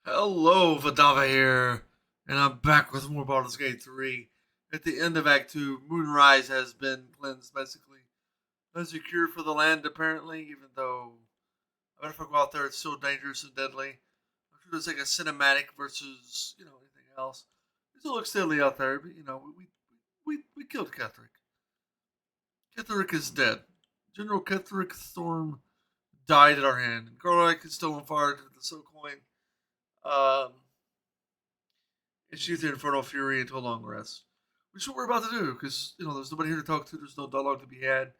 Hello, Vidava here, and I'm back with more Baldur's Gate 3. At the end of Act 2, Moonrise has been cleansed, basically. As a cure for the land, apparently, even though, I mean, if I go out there, it's so dangerous and deadly. I'm sure there's like a cinematic versus, anything else. It still looks deadly out there, but, we killed Ketherick. Ketherick is dead. General Ketherick Thorm died at our hand. Garlic is still on fire to the Soul Coin. Um, and she's the Infernal Fury until long rest. Which is what we're about to do, because, there's nobody here to talk to, there's no dialogue to be had.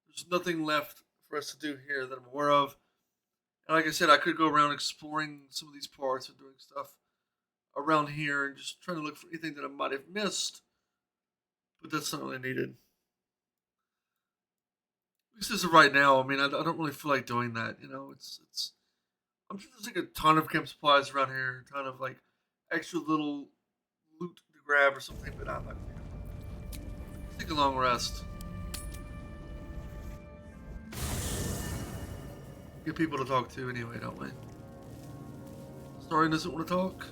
There's nothing left for us to do here that I'm aware of. And like I said, I could go around exploring some of these parts and doing stuff around here and just trying to look for anything that I might have missed. But that's not really needed. At least as of right now, I mean, I don't really feel like doing that. It's. I'm sure there's like a ton of camp supplies around here, a ton of like extra little loot to grab or something, but I'm not going to. Take a long rest. Get people to talk to anyway, don't we? Story doesn't want to talk.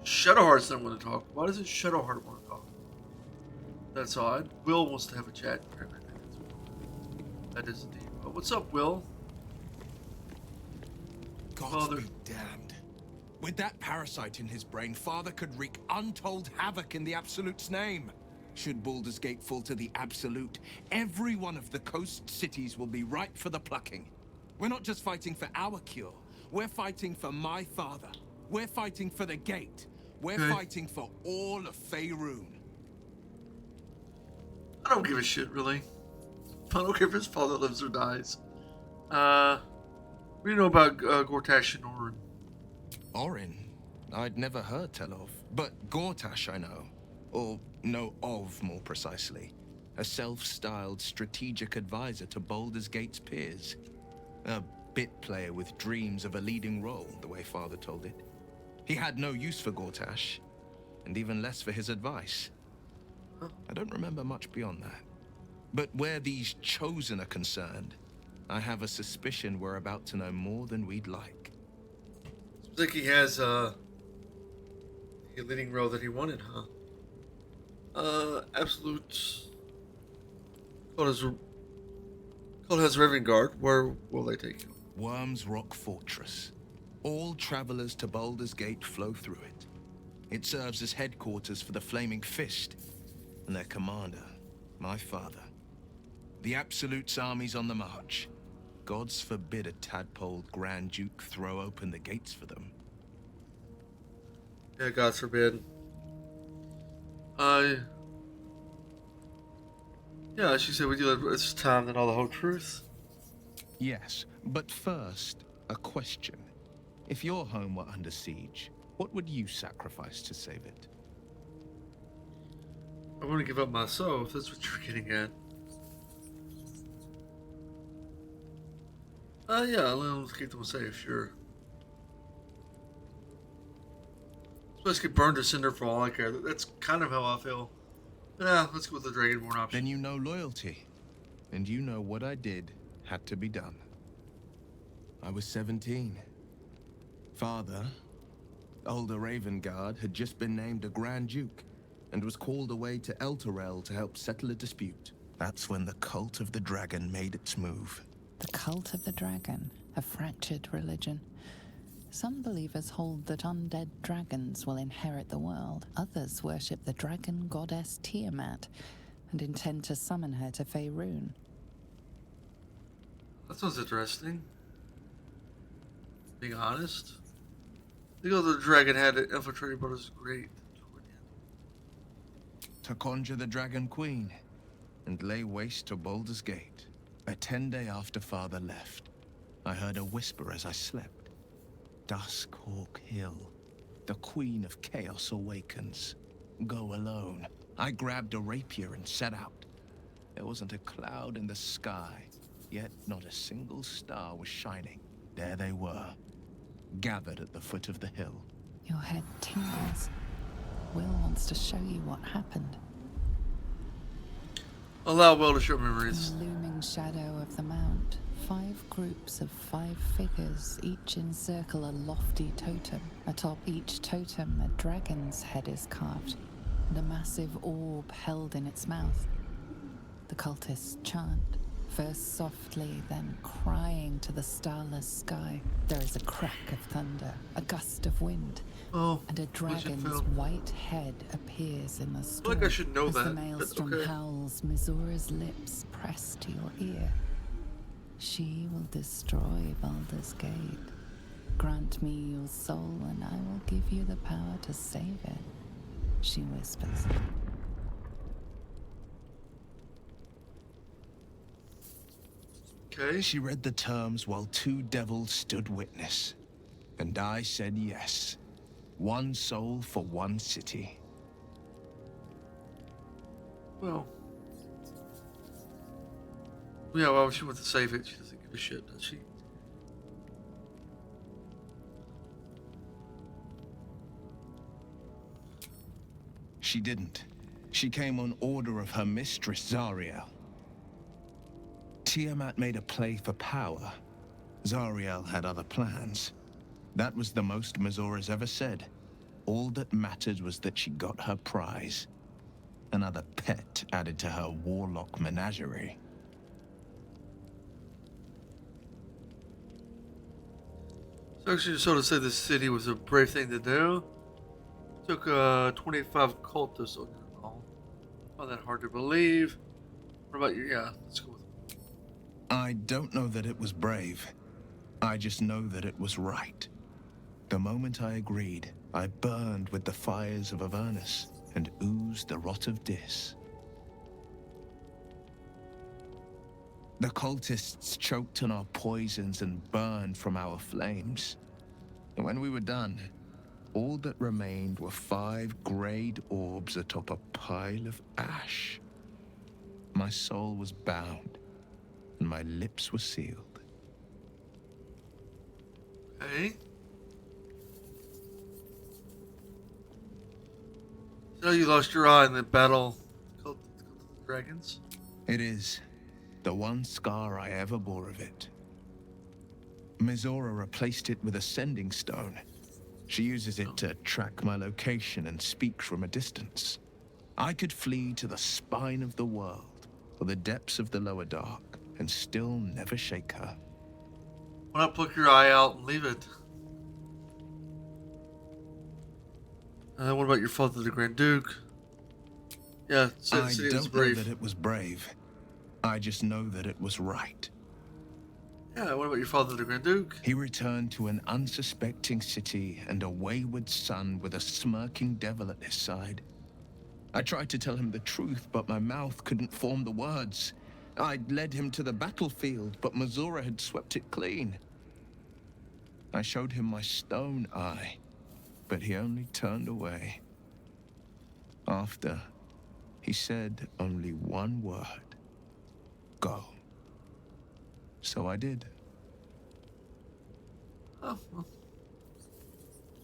Shadowheart doesn't want to talk. Why doesn't Shadowheart want to talk? That's odd. Will wants to have a chat. That is indeed. Oh, what's up, Will? God be damned. With that parasite in his brain, Father could wreak untold havoc in the Absolute's name. Should Baldur's Gate fall to the Absolute, every one of the coast cities will be ripe for the plucking. We're not just fighting for our cure. We're fighting for my father. We're fighting for the Gate. We're fighting for all of Faerun. I don't give a shit, really. I don't care if his father lives or dies. What do you know about Gortash and Orin? Orin? I'd never heard tell of. But Gortash I know. Or know of, more precisely. A self-styled strategic advisor to Baldur's Gate's peers. A bit player with dreams of a leading role, the way Father told it. He had no use for Gortash, and even less for his advice. I don't remember much beyond that. But where these Chosen are concerned, I have a suspicion we're about to know more than we'd like. Seems like he has the leading role that he wanted, huh? Absolute. Called has Guard. Where will they take you? Worm's Rock Fortress. All travelers to Baldur's Gate flow through it. It serves as headquarters for the Flaming Fist, and their commander, my father. The Absolute's army's on the march. Gods forbid a tadpoled Grand Duke throw open the gates for them. Yeah, God forbid. Yeah, she said, would you let this time than all the whole truth? Yes, but first, a question. If your home were under siege, what would you sacrifice to save it? I want to give up myself, that's what you're getting at. Yeah, let's keep them safe, sure. Let's get burned to cinder for all I care. That's kind of how I feel. Yeah, let's go with the Dragonborn option. Then you know loyalty. And you know what I did had to be done. I was 17. Father, older Ravengard, had just been named a Grand Duke and was called away to Elturel to help settle a dispute. That's when the Cult of the Dragon made its move. The Cult of the Dragon, a fractured religion. Some believers hold that undead dragons will inherit the world. Others worship the dragon goddess Tiamat and intend to summon her to Faerun. That sounds interesting. Being honest. The other dragon had it infiltrated, but it was great. To conjure the Dragon Queen and lay waste to Baldur's Gate. A 10-day after Father left, I heard a whisper as I slept. Duskhawk Hill. The Queen of Chaos awakens. Go alone. I grabbed a rapier and set out. There wasn't a cloud in the sky, yet not a single star was shining. There they were, gathered at the foot of the hill. Your head tingles. Will wants to show you what happened. Allow well to share In memories. the looming shadow of the mount, 5 groups of 5 figures each encircle a lofty totem. Atop each totem, a dragon's head is carved, and a massive orb held in its mouth. The cultists chant, first softly, then crying to the starless sky. There is a crack of thunder, a gust of wind, Oh, and a music dragon's film. white head appears in the I feel storm. like I should know As the that, but maelstrom okay. howls, Mizura's lips press to your ear. She will destroy Baldur's Gate. Grant me your soul, and I will give you the power to save it, she whispers. Okay. She read the terms while 2 devils stood witness. And I said yes. 1 soul for 1 city. Well. Yeah, well, she wants to save it. She doesn't give a shit, does she? She didn't. She came on order of her mistress, Zariel. Tiamat made a play for power. Zariel had other plans. That was the most Mizura's ever said. All that mattered was that she got her prize. Another pet added to her warlock menagerie. So actually, just sort of say this city was a brave thing to do. Took 25 cultists on your call. Found that hard to believe. What about you? Yeah, let's go with it. I don't know that it was brave. I just know that it was right. The moment I agreed, I burned with the fires of Avernus and oozed the rot of Dis. The cultists choked on our poisons and burned from our flames. And when we were done, all that remained were 5 grayed orbs atop a pile of ash. My soul was bound, and my lips were sealed. Okay. So you lost your eye in the battle called the dragons. It is the one scar I ever bore of it. Mizora replaced it with a sending stone. She uses it to track my location and speak from a distance. I could flee to the spine of the world or the depths of the lower dark and still never shake her. Why not pluck your eye out and leave it? What about your father, the Grand Duke? Yeah, so the I city was don't know brave. that it was brave. I just know that it was right. Yeah, what about your father, the Grand Duke? He returned to an unsuspecting city and a wayward son with a smirking devil at his side. I tried to tell him the truth, but my mouth couldn't form the words. I'd led him to the battlefield, but Mizora had swept it clean. I showed him my stone eye, but he only turned away. After, he said only one word. Go. So I did. Oh, well.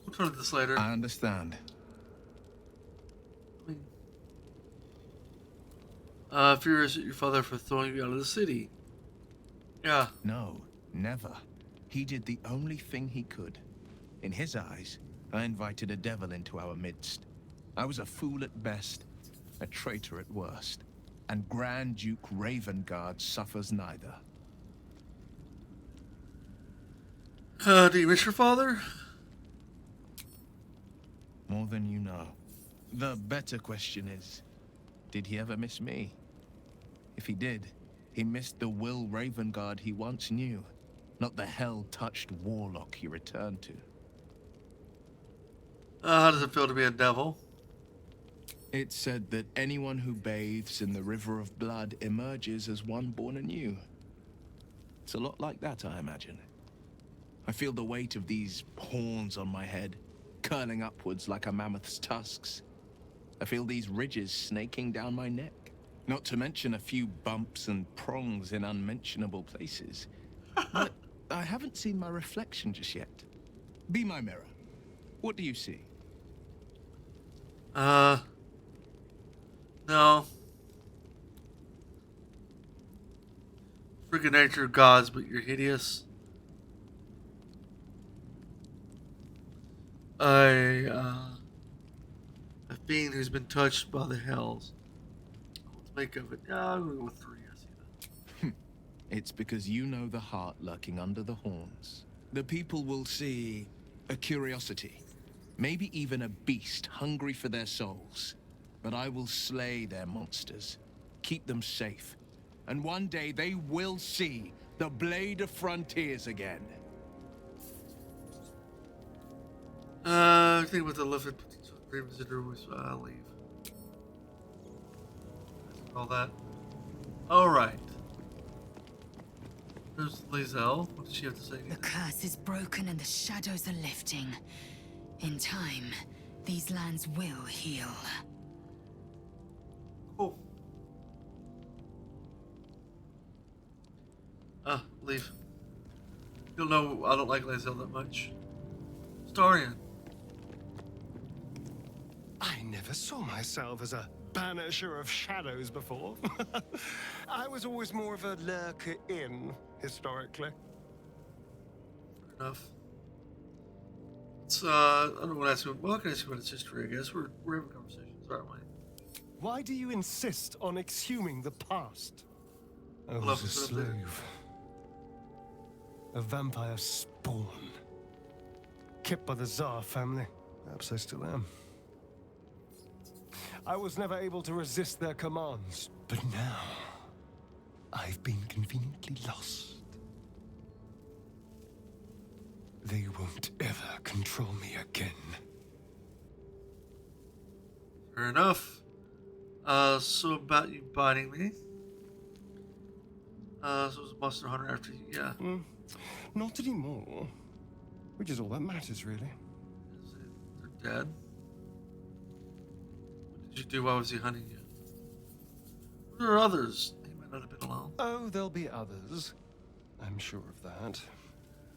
We'll turn to this later. I understand. I mean, furious at your father for throwing you out of the city. Yeah. No, never. He did the only thing he could. In his eyes, I invited a devil into our midst. I was a fool at best, a traitor at worst. And Grand Duke Ravengard suffers neither. Do you miss your father? More than you know. The better question is, did he ever miss me? If he did, he missed the Will Ravengard he once knew, not the hell-touched warlock he returned to. How does it feel to be a devil? It's said that anyone who bathes in the river of blood emerges as one born anew. It's a lot like that, I imagine. I feel the weight of these horns on my head, curling upwards like a mammoth's tusks. I feel these ridges snaking down my neck, not to mention a few bumps and prongs in unmentionable places. But I haven't seen my reflection just yet. Be my mirror. What do you see? No. Freaking nature gods, but you're hideous. A fiend who's been touched by the hells. Let's make of it. Yeah, I'm gonna go with 3. I see that. It's because you know the heart lurking under the horns. The people will see a curiosity, maybe even a beast hungry for their souls. But I will slay their monsters, keep them safe, and one day they will see the Blade of Frontiers again. I think with the lifted potential great visitor was leave. All that. Alright. There's Lizelle. What does she have to say? The curse is broken and the shadows are lifting. In time, these lands will heal. Cool. Leave. You'll know I don't like Lizelle that much. Starion. I never saw myself as a banisher of shadows before. I was always more of a lurker in, historically. Fair enough. It's, I don't want to ask you, well, I can ask you about its history, I guess. We're having conversations, aren't we? Why do you insist on exhuming the past? I Well, was a it's been a bit. slave. A vampire spawn. Kept by the Tsar family. Perhaps I still am. I was never able to resist their commands, but now I've been conveniently lost. They won't ever control me again. Fair enough. So about you biting me. So it was a monster hunter after you, yeah. Not anymore. Which is all that matters, really. They're dead. What did you do? Why was he hunting you? There are others. He might not have been alone. Oh, there'll be others. I'm sure of that.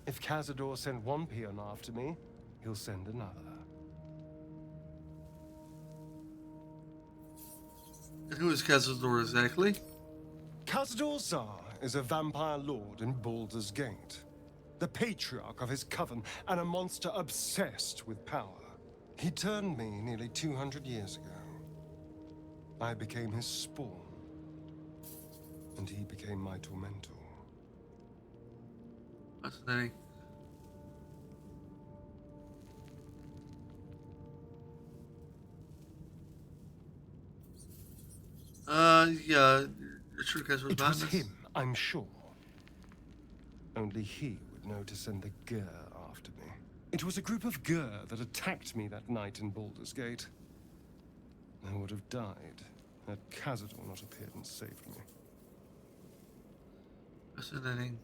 If Cazador sent one peon after me, he'll send another. And who is Cazador exactly? Cazador Tsar is a vampire lord in Baldur's Gate. The patriarch of his coven and a monster obsessed with power. He turned me nearly 200 years ago. I became his spawn. And he became my tormentor. Fascinating. Yeah, you're sure Cazador's It behind was this? him, I'm sure. Only he would know to send the Gur after me. It was a group of Gur that attacked me that night in Baldur's Gate. I would have died had Cazador not appeared and saved me. Fascinating.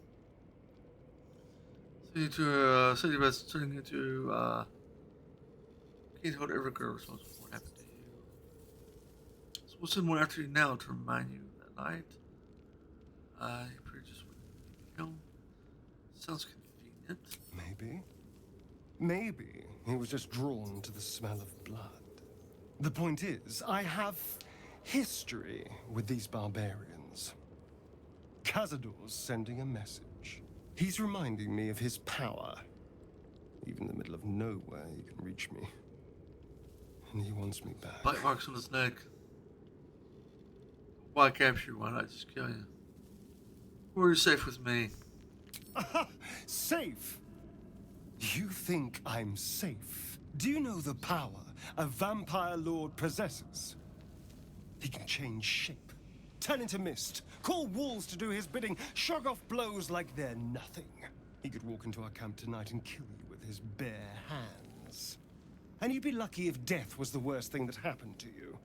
So you to city best turning into can't hold every girl responsible for what happened to you. So we'll send one after you now to remind you of that night. You pretty just you know, sounds convenient. Maybe. Maybe he was just drawn to the smell of blood. The point is, I have history with these barbarians. Cazador's sending a message. He's reminding me of his power. Even in the middle of nowhere, he can reach me. And he wants me back. Bite marks on his neck. Why capture you? Why not just kill you? We're safe with me. Safe? You think I'm safe? Do you know the power a vampire lord possesses? He can change shape, turn into mist, call wolves to do his bidding, shrug off blows like they're nothing. He could walk into our camp tonight and kill you with his bare hands. And you'd be lucky if death was the worst thing that happened to you.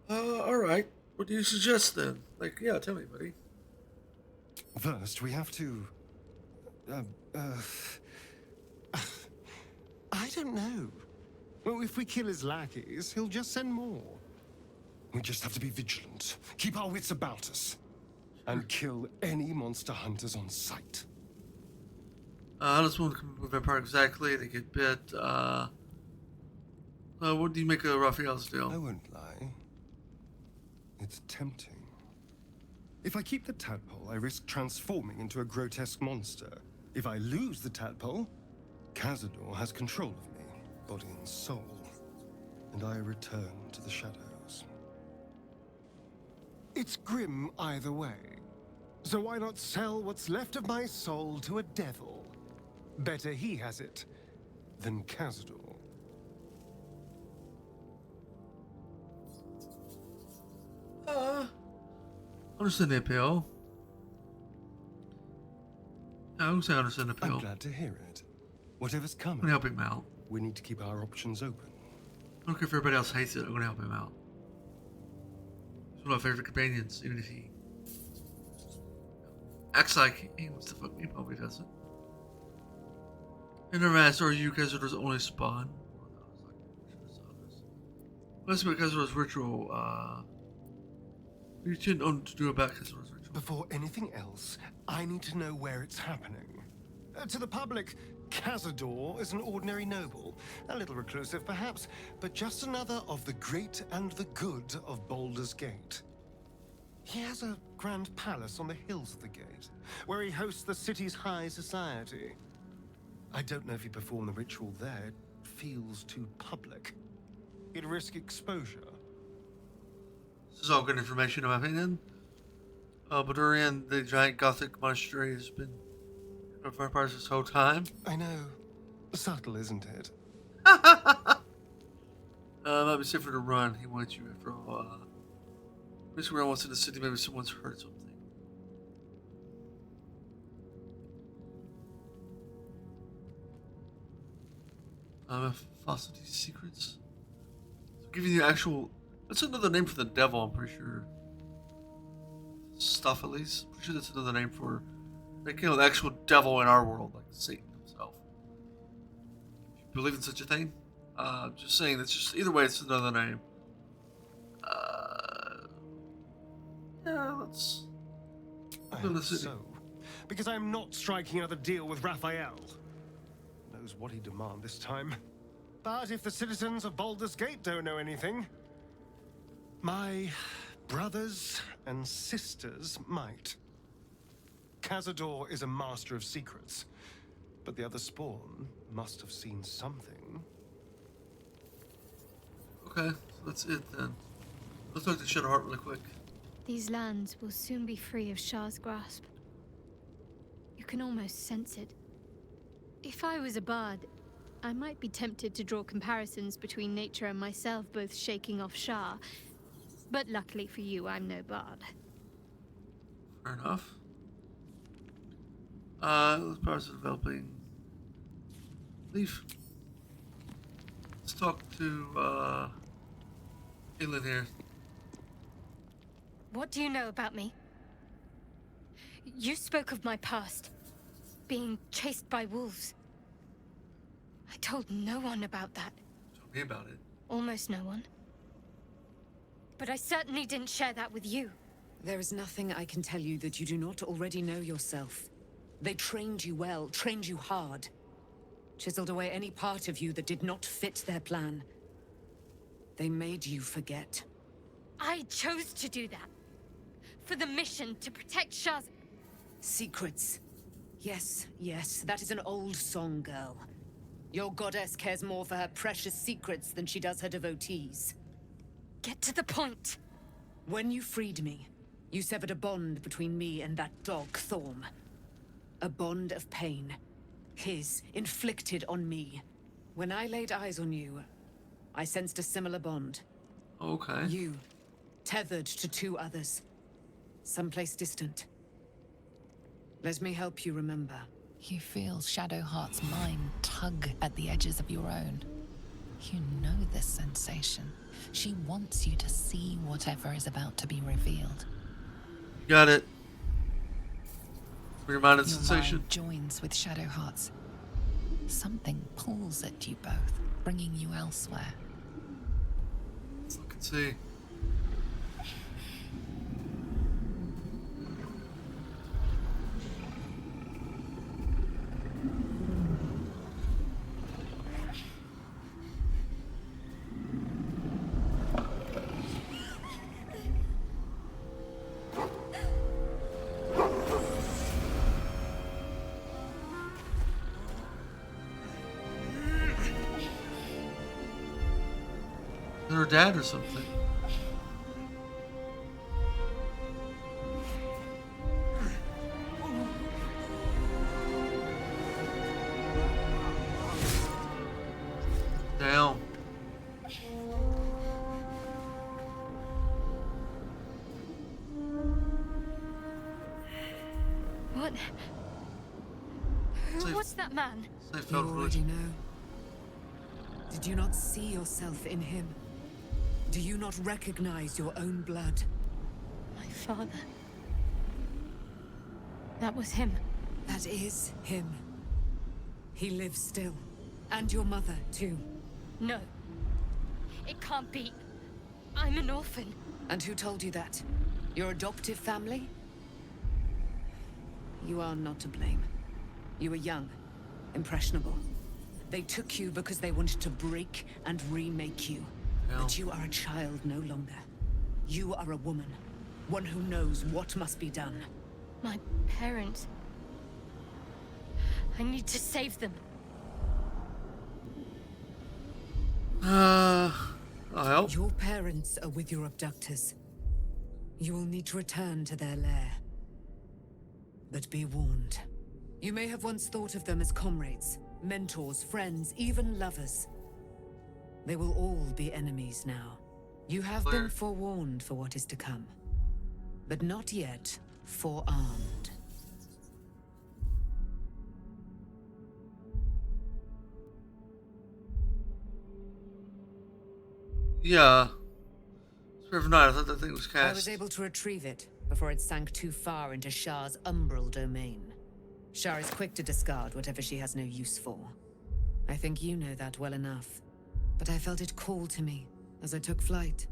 Alright. What do you suggest then? Like, yeah, tell me, buddy. First, we have to... I don't know. Well, if we kill his lackeys, he'll just send more. We just have to be vigilant, keep our wits about us, and kill any monster hunters on sight. How does one come up with vampire exactly? They get bit. What do you make of Raphael's I deal? won't lie. It's tempting. If I keep the tadpole, I risk transforming into a grotesque monster. If I lose the tadpole, Cazador has control of me, body and soul, and I return to the shadows. It's grim either way, so why not sell what's left of my soul to a devil? Better he has it than Cazador. Understand the appeal. I would say I understand the appeal. I'm glad to hear it. Whatever's I'm coming, gonna help him out. we need to keep our options open. I don't care if everybody else hates it, I'm gonna help him out. He's one of my favorite companions, even if he acts like he wants to fuck me, probably doesn't. I never asked, are you Cazador's only spawn? Let's make Cazador's ritual, what do you intend to do about Cazador's ritual? Before anything else, I need to know where it's happening. To the public, Cazador is an ordinary noble. A little reclusive, perhaps, but just another of the great and the good of Baldur's Gate. He has a grand palace on the hills of the gate, where he hosts the city's high society. I don't know if he performed the ritual there. It feels too public. He'd risk exposure. This is all good information in my opinion. Baldurian, the giant gothic monastery, has been vampires this whole time. I know. Subtle, isn't it? Might be safer to run. He wants you after all. Basically, where wants in the city, maybe someone's heard something. Falsity secrets. So giving you the actual. That's another name for the devil, I'm pretty sure. Stophales. Pretty sure that's another name for. They kill the actual devil in our world, like Satan himself. If you believe in such a thing, just saying that's just either way, it's another name. Yeah, let's. I hope so. Because I'm not striking another deal with Raphael. Knows what he'd demand this time. But if the citizens of Baldur's Gate don't know anything, my brothers and sisters might. Cazador is a master of secrets, but the other spawn must have seen something. Okay, so that's it then. Let's talk to Shadowheart really quick. These lands will soon be free of Shah's grasp. You can almost sense it. If I was a bard, I might be tempted to draw comparisons between nature and myself both shaking off Shah. But luckily for you, I'm no bard. Fair enough. Those powers are developing. Leaf. Let's talk to, Caitlin here. What do you know about me? You spoke of my past. Being chased by wolves. I told no one about that. Tell me about it. Almost no one. But I certainly didn't share that with you. There is nothing I can tell you that you do not already know yourself. They trained you well, trained you hard. Chiseled away any part of you that did not fit their plan. They made you forget. I chose to do that. For the mission to protect Shah's... Secrets. Yes, yes, that is an old song, girl. Your goddess cares more for her precious secrets than she does her devotees. Get to the point. When you freed me, you severed a bond between me and that dog, Thorm. A bond of pain. His, inflicted on me. When I laid eyes on you, I sensed a similar bond. Okay. You, tethered to two others. Someplace distant. Let me help you remember. You feel Shadowheart's mind tug at the edges of your own. You know this sensation. She wants you to see whatever is about to be revealed. Got it. Your mind and Your sensation. mind joins with Shadowheart's. Something pulls at you both, bringing you elsewhere. Let's look and see. her dad or something. Damn. What? Safe. What's that man? They You felt already religion. know. Did you not see yourself in him? Do you not recognize your own blood? My father. That was him. That is him. He lives still. And your mother, too. No. It can't be. I'm an orphan. And who told you that? Your adoptive family? You are not to blame. You were young, impressionable. They took you because they wanted to break and remake you. Hell. But you are a child no longer. You are a woman. One who knows what must be done. My parents. I need to save them. I'll help. Your parents are with your abductors. You will need to return to their lair. But be warned. You may have once thought of them as comrades, mentors, friends, even lovers. They will all be enemies now. You have been forewarned for what is to come, but not yet forearmed. Yeah. Spirit of Night, I thought that thing was cast. I was able to retrieve it before it sank too far into Shah's umbral domain. Shah is quick to discard whatever she has no use for. I think you know that well enough. But I felt it call to me as I took flight.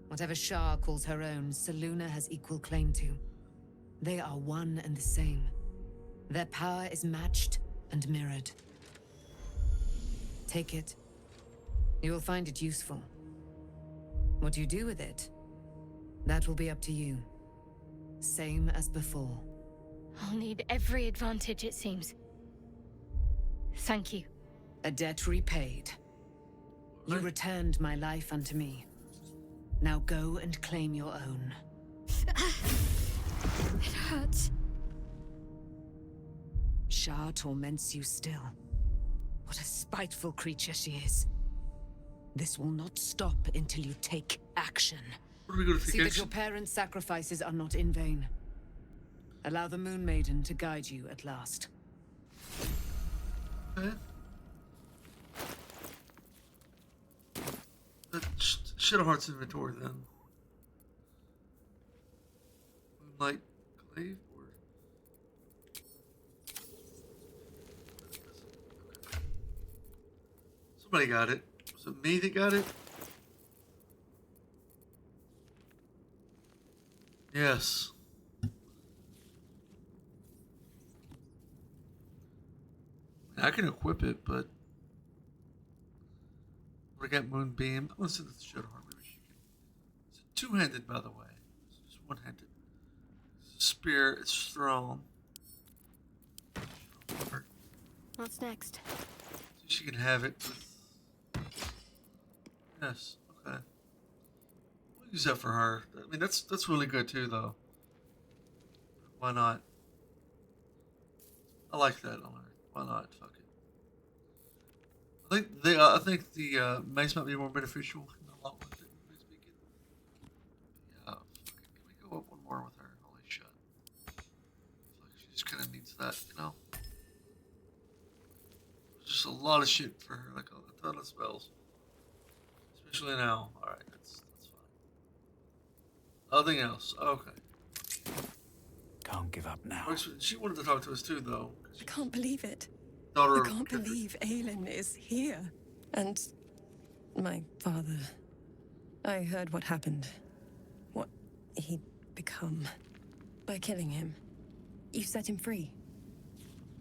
Whatever Shah calls her own, Selûne has equal claim to. They are one and the same. Their power is matched and mirrored. Take it. You will find it useful. What you do with it, that will be up to you. Same as before. I'll need every advantage, it seems. Thank you. A debt repaid. You Right. returned my life unto me. Now go and claim your own. It hurts. Shah torments you still. What a spiteful creature she is. This will not stop until you take action. What do we go to See take that your action? parents' sacrifices are not in vain. Allow the Moon Maiden to guide you at last. Okay. Shadowheart's inventory then. Moonlight Glaive or somebody got it. Was it me that got it? Yes. I can equip it, but I got Moonbeam. I'm gonna send this to Shadowheart. Maybe she can. It's two-handed, by the way. It's just one-handed. It's a spear. It's strong. What's next? See, she can have it. Yes. Okay. We'll use that for her. I mean, that's really good too, though. Why not? I like that on her. Why not? Fuck it. I think the mace might be more beneficial in the long run, technically speaking. Yeah. Fuck it. Can we go up one more with her? Holy shit. I feel like she just kind of needs that, you know. There's just a lot of shit for her, like a ton of spells. Especially now. Alright, that's fine. Nothing else. Okay. Can't give up now. She wanted to talk to us too, though. I can't believe it. Daughter I of can't Kithric. believe Aelin is here. And my father. I heard what happened. What he'd become. By killing him. You set him free.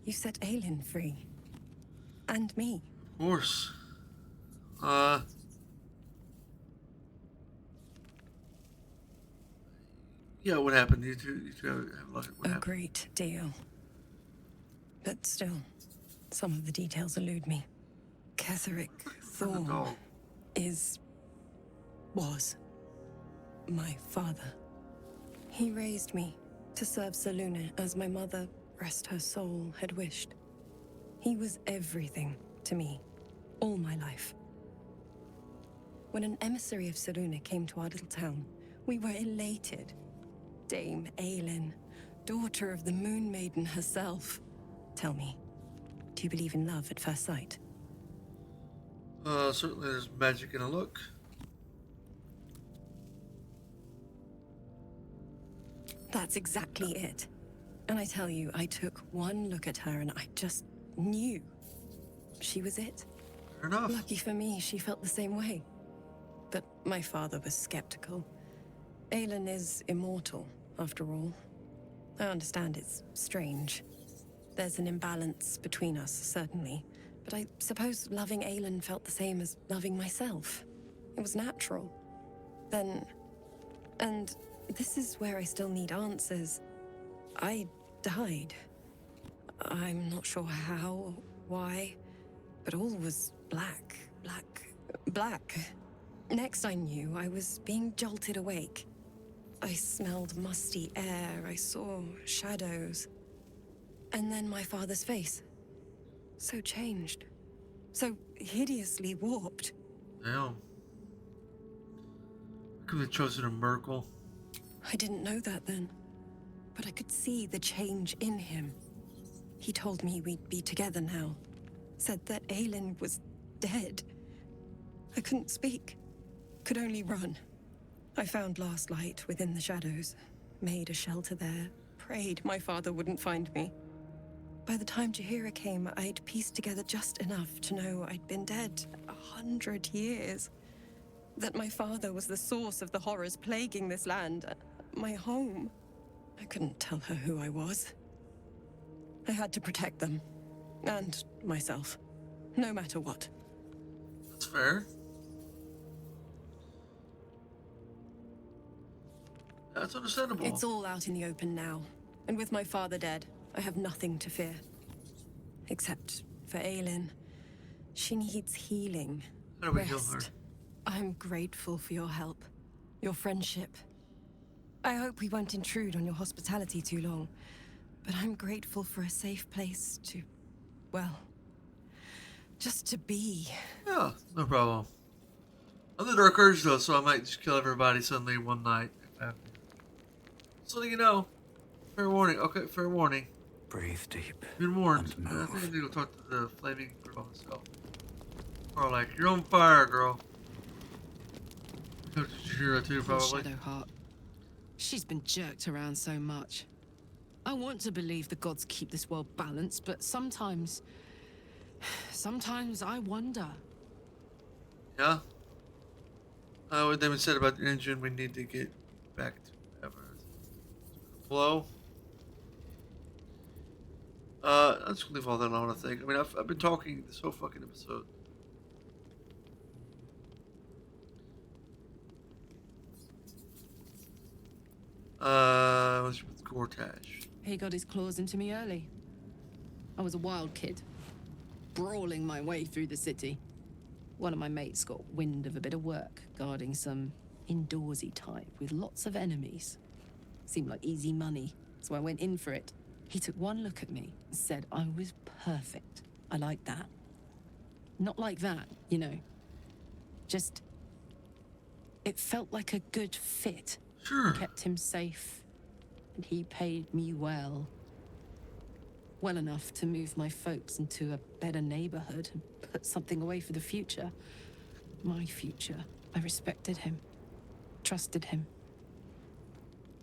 You set Aelin free. And me. Of course. Yeah, what happened? You two have like, what A happened? great deal. But still, some of the details elude me. Ketheric For the Thorn dog. is was my father. He raised me to serve Selûne as my mother, rest her soul, had wished. He was everything to me, all my life. When an emissary of Selûne came to our little town, we were elated. Dame Aelin, daughter of the Moon Maiden herself. Tell me, do you believe in love at first sight? Certainly there's magic in a look. That's exactly it. And I tell you, I took one look at her and I just knew she was it. Fair enough. Lucky for me, she felt the same way. But my father was skeptical. Aelin is immortal, after all. I understand it's strange. There's an imbalance between us, certainly. But I suppose loving Aelin felt the same as loving myself. It was natural. Then... And this is where I still need answers. I died. I'm not sure how, why, but all was black. Next I knew, I was being jolted awake. I smelled musty air, I saw shadows. And then my father's face. So changed. So hideously warped. Damn. Could have chosen a Merkel. I didn't know that then. But I could see the change in him. He told me we'd be together now. Said that Aelin was dead. I couldn't speak. Could only run. I found last light within the shadows. Made a shelter there. Prayed my father wouldn't find me. By the time Jaheira came, I'd pieced together just enough to know I'd been dead 100 years. That my father was the source of the horrors plaguing this land. My home. I couldn't tell her who I was. I had to protect them. And myself. No matter what. That's fair. That's understandable. It's all out in the open now. And with my father dead, I have nothing to fear. Except for Aelin. She needs healing. How do we heal her? I'm grateful for your help. Your friendship. I hope we won't intrude on your hospitality too long. But I'm grateful for a safe place to... well... just to be. Yeah, no problem. I'm the Dark Urge though, so I might just kill everybody suddenly one night. If I have to. So you know. Fair warning. Okay, fair warning. Breathe deep. Been warned. And I think I move. need to go talk to the flaming girl herself. Or like, you're on fire, girl. Talk to Jaheira too, Poor probably. Shadowheart. She's been jerked around so much. I want to believe the gods keep this world balanced, but sometimes I wonder. Yeah. What Damon said about the engine, we need to get back to whatever. Blow. I'll just leave all that on, I think. I mean, I've been talking this whole fucking episode. What's with Gortash? He got his claws into me early. I was a wild kid, brawling my way through the city. One of my mates got wind of a bit of work, guarding some indoorsy type with lots of enemies. Seemed like easy money, so I went in for it. He took one look at me and said I was perfect. I like that. Not like that, you know. Just... it felt like a good fit. Sure. Kept him safe, and he paid me well. Well enough to move my folks into a better neighborhood and put something away for the future. My future. I respected him, trusted him.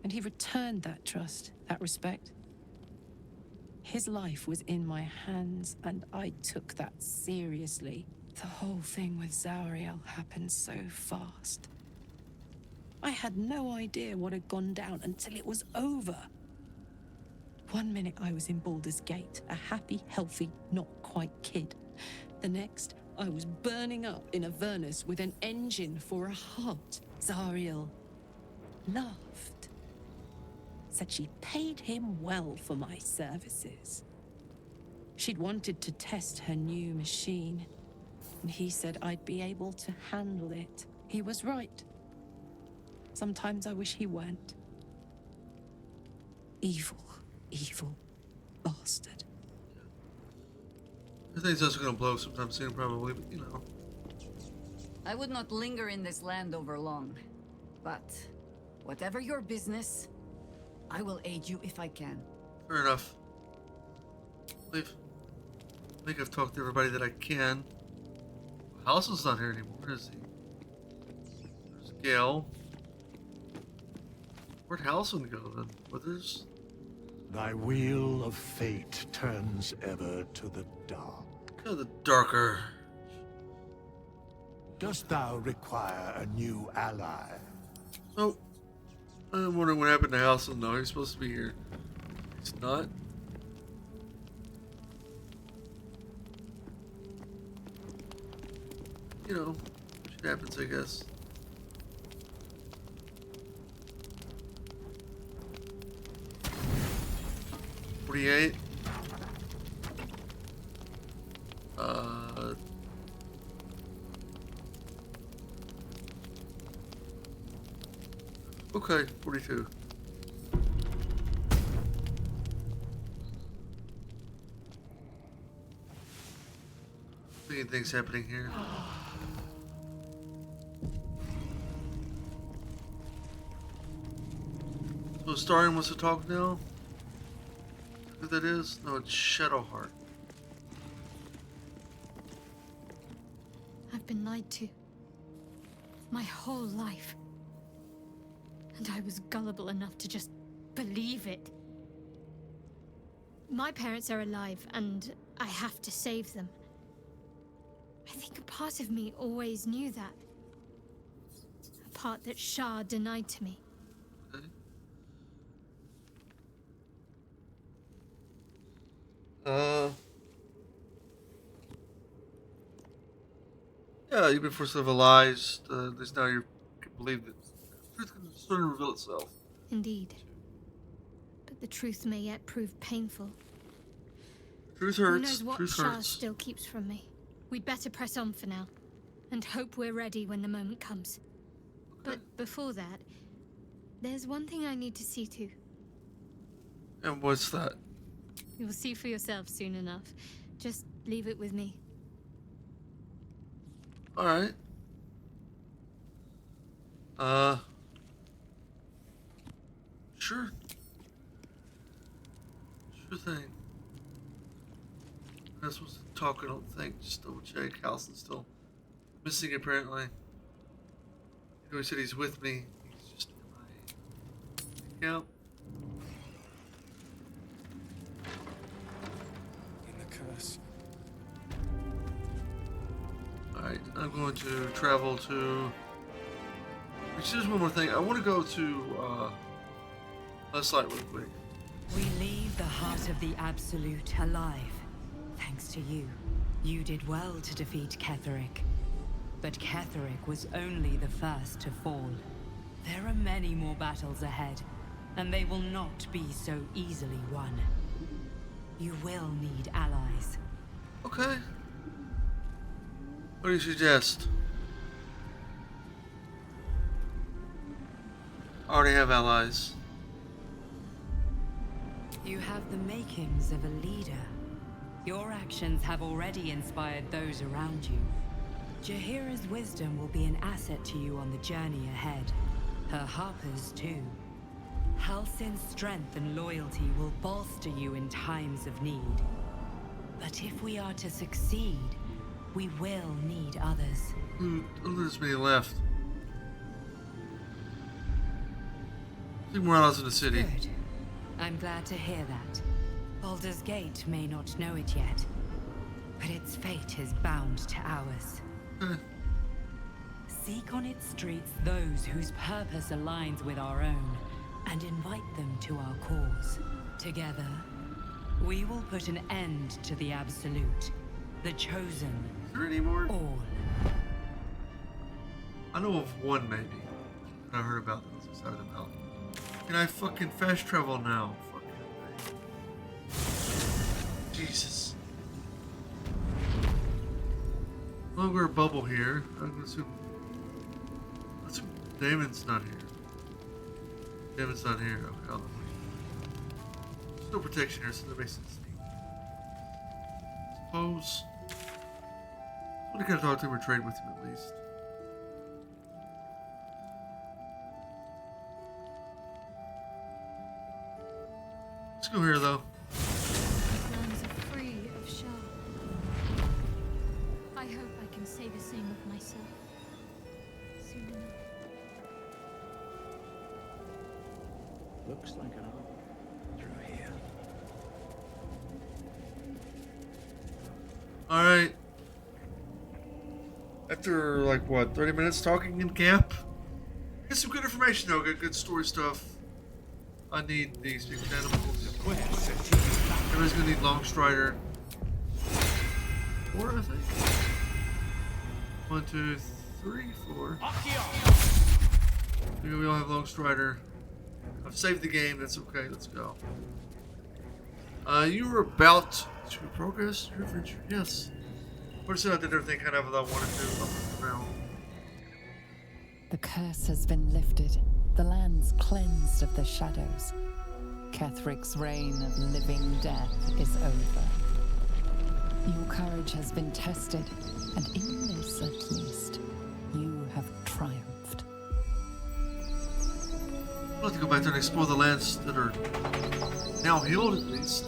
And he returned that trust, that respect. His life was in my hands, and I took that seriously. The whole thing with Zariel happened so fast. I had no idea what had gone down until it was over. One minute I was in Baldur's Gate, a happy, healthy, not quite kid. The next, I was burning up in Avernus with an engine for a heart. Zariel laughed. Said she paid him well for my services. She'd wanted to test her new machine, and he said I'd be able to handle it. He was right. Sometimes I wish he weren't. Evil, evil bastard. I think it's also gonna blow sometime soon, probably, but you know. I would not linger in this land over long. But whatever your business, I will aid you if I can. Fair enough. I think I've talked to everybody that I can. Halsin's not here anymore, is he? There's Gale. Where'd Halsin go then? Withers? Thy wheel of fate turns ever to the dark. Oh, the darker. Dost thou require a new ally? Oh. I'm wondering what happened to Halsin though. He's supposed to be here. He's not. You know, shit happens, I guess. $48. Okay, 42. Thinking things happening here. So Starion wants to talk now? Who that is? No, it's Shadowheart. I've been lied to. My whole life. And I was gullible enough to just believe it. My parents are alive, and I have to save them. I think a part of me always knew that. A part that Shah denied to me. Okay. Yeah, you've been forced to live lies. At least now you can believe that the truth can soon reveal itself. Indeed. But the truth may yet prove painful. Truth Who hurts. knows what Truth Shah hurts. still keeps from me. We'd better press on for now, and hope we're ready when the moment comes. Okay. But before that, there's one thing I need to see to. And what's that? You'll see for yourself soon enough. Just leave it with me. Alright. Sure. Sure thing. I'm not supposed to talk, I don't think. Just double check. Halsin's still missing, apparently. You know, he said he's with me. He's just MIA. Yep. In the curse. Alright, I'm going to travel to... Actually, there's one more thing. I want to go to, Let's Light real quick. We leave the heart of the Absolute alive. Thanks to you. You did well to defeat Ketheric. But Ketheric was only the first to fall. There are many more battles ahead, and they will not be so easily won. You will need allies. Okay. What do you suggest? I already have allies. You have the makings of a leader. Your actions have already inspired those around you. Jaheira's wisdom will be an asset to you on the journey ahead. Her Harper's too. Halsin's strength and loyalty will bolster you in times of need. But if we are to succeed, we will need others. There's many left. I think more allies in the city. Good. I'm glad to hear that. Baldur's Gate may not know it yet, but its fate is bound to ours. Seek on its streets those whose purpose aligns with our own, and invite them to our cause. Together, we will put an end to the Absolute, the Chosen, Is there any more? all. I know of one, maybe. I heard about that. I was excited about. Can I fucking fast travel now? Fucking Jesus. Well, we're a bubble here. I'm gonna assume Damon's not here. Damn, it's not here. Okay, I'll there's no protection here, so that makes sense. Suppose. I want to talk to him or trade with him at least. Let's go here though. These lands are free of Shah. I hope I can say the same of myself soon enough. Looks like an arm through here. Alright. After, like, what, 30 minutes talking in camp? Get some good information, though. Get good story stuff. I need these big animals. Everybody's gonna need Longstrider. 4, I think. 1, 2, 3, 4. Maybe we all have Longstrider. I've saved the game. That's okay. Let's go. You were about to progress your adventure. Yes. Pretty soon I did everything kind of that I wanted to up until now. The curse has been lifted, the lands cleansed of the shadows. Kethric's reign of living death is over. Your courage has been tested, and in this at least, you have triumphed. I'll have to go back there and explore the lands that are now healed at least.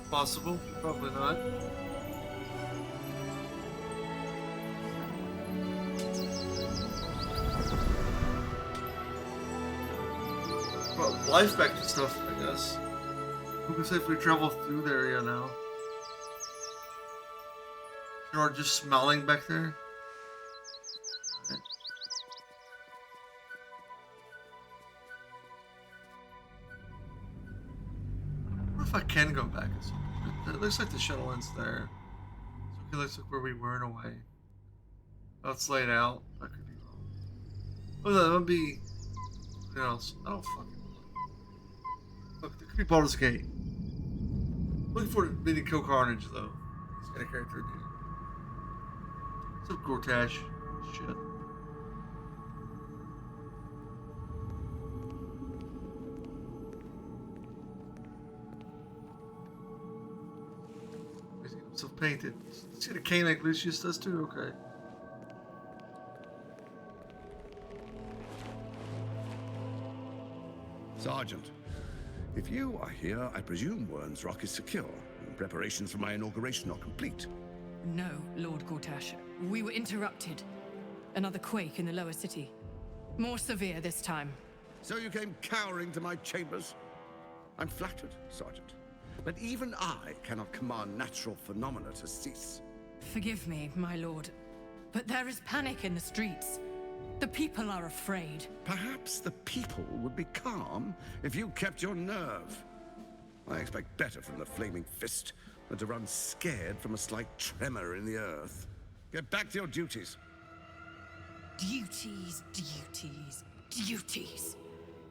Possible, probably not. Brought life back to stuff, I guess. Who can safely travel through the area now? You're just smiling back there? Okay. I wonder if I can go back. It looks like the shuttle ends there. So it looks like where we were in a way. How it's laid out. I could be wrong. Oh, that would be something else. I don't fucking know. Look, there could be Baldur's Gate. Looking forward to meeting Kill Carnage, though. He's got a character in here. What's up, Gortash? Shit. He's getting himself painted. He's got a cane like Lucius does too? Okay. Sergeant, if you are here, I presume Wern's Rock is secure, and preparations for my inauguration are complete. No, Lord Gortash. We were interrupted. Another quake in the lower city. More severe this time. So you came cowering to my chambers? I'm flattered, Sergeant. But even I cannot command natural phenomena to cease. Forgive me, my lord, but there is panic in the streets. The people are afraid. Perhaps the people would be calm if you kept your nerve. I expect better from the Flaming Fist than to run scared from a slight tremor in the earth. Get back to your duties. Duties, duties, duties.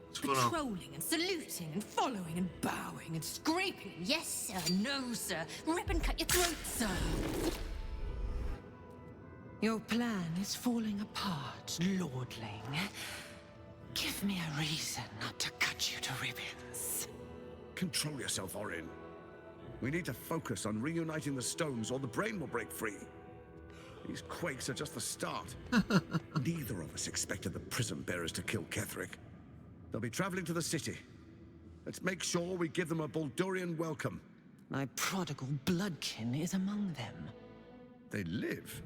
What's going on? Patrolling and saluting and following and bowing and scraping. Yes, sir. No, sir. Rip and cut your throat, sir. Your plan is falling apart, lordling. Give me a reason not to cut you to ribbons. Control yourself, Orin. We need to focus on reuniting the stones or the brain will break free. These quakes are just the start. Neither of us expected the Prism Bearers to kill Ketheric. They'll be traveling to the city. Let's make sure we give them a Baldurian welcome. My prodigal bloodkin is among them. They live.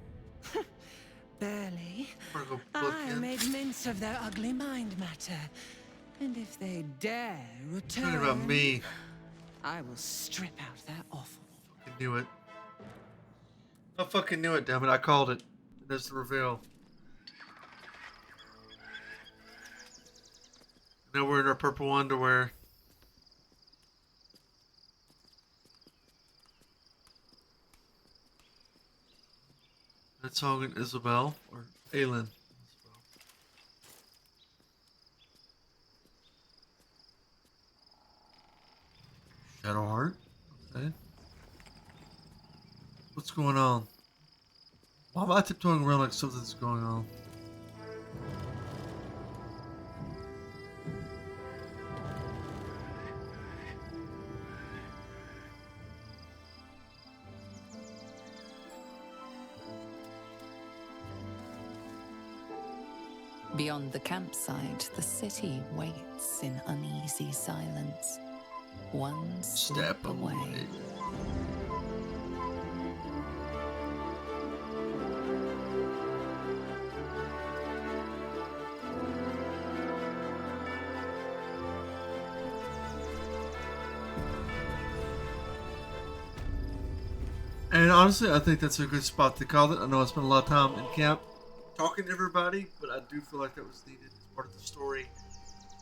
Barely. Prodigal I bloodkin. made mince of their ugly mind matter. And if they dare return, Talking about me. I will strip out their offal. I knew it. I fucking knew it, damn it. I called it. There's the reveal. Now we're in our purple underwear. That's Song and Isabel, or Aelin. Shadowheart. Okay. What's going on? Why am I tiptoeing around like something's going on? Beyond the campsite, the city waits in uneasy silence. One step away. And honestly, I think that's a good spot to call it. I know I spent a lot of time in camp talking to everybody, but I do feel like that was needed as part of the story.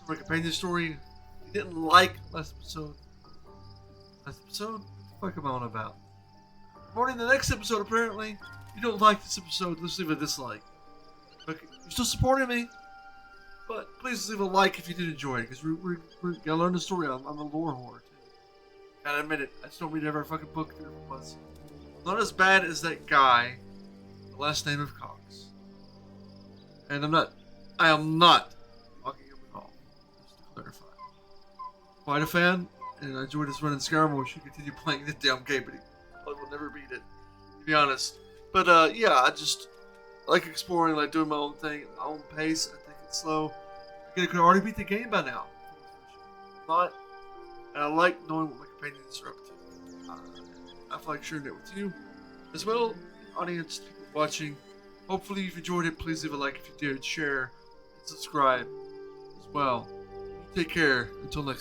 My companion story. If you didn't like last episode, what the fuck am I on about? Morning, the next episode, apparently. If you don't like this episode, let's leave a dislike. Okay, you're still supporting me, but please leave a like if you did enjoy it, because we're gonna learn the story. I'm a lore whore, too. Gotta admit it, I just don't read every fucking book there was. Not as bad as that guy, the last name of Cox. And I am not mocking him at all. Just to clarify. Quite a fan, and I enjoyed his run in Skyrim. We should continue playing this damn game, but he probably will never beat it, to be honest. But yeah, I like exploring, like doing my own thing, at my own pace. I think it's slow. I could already beat the game by now. Not, and I like knowing what my companions are up to. I feel like sharing it with you as well, audience, people watching. Hopefully you've enjoyed it. Please leave a like if you did, share, and subscribe as well. Take care. Until next time.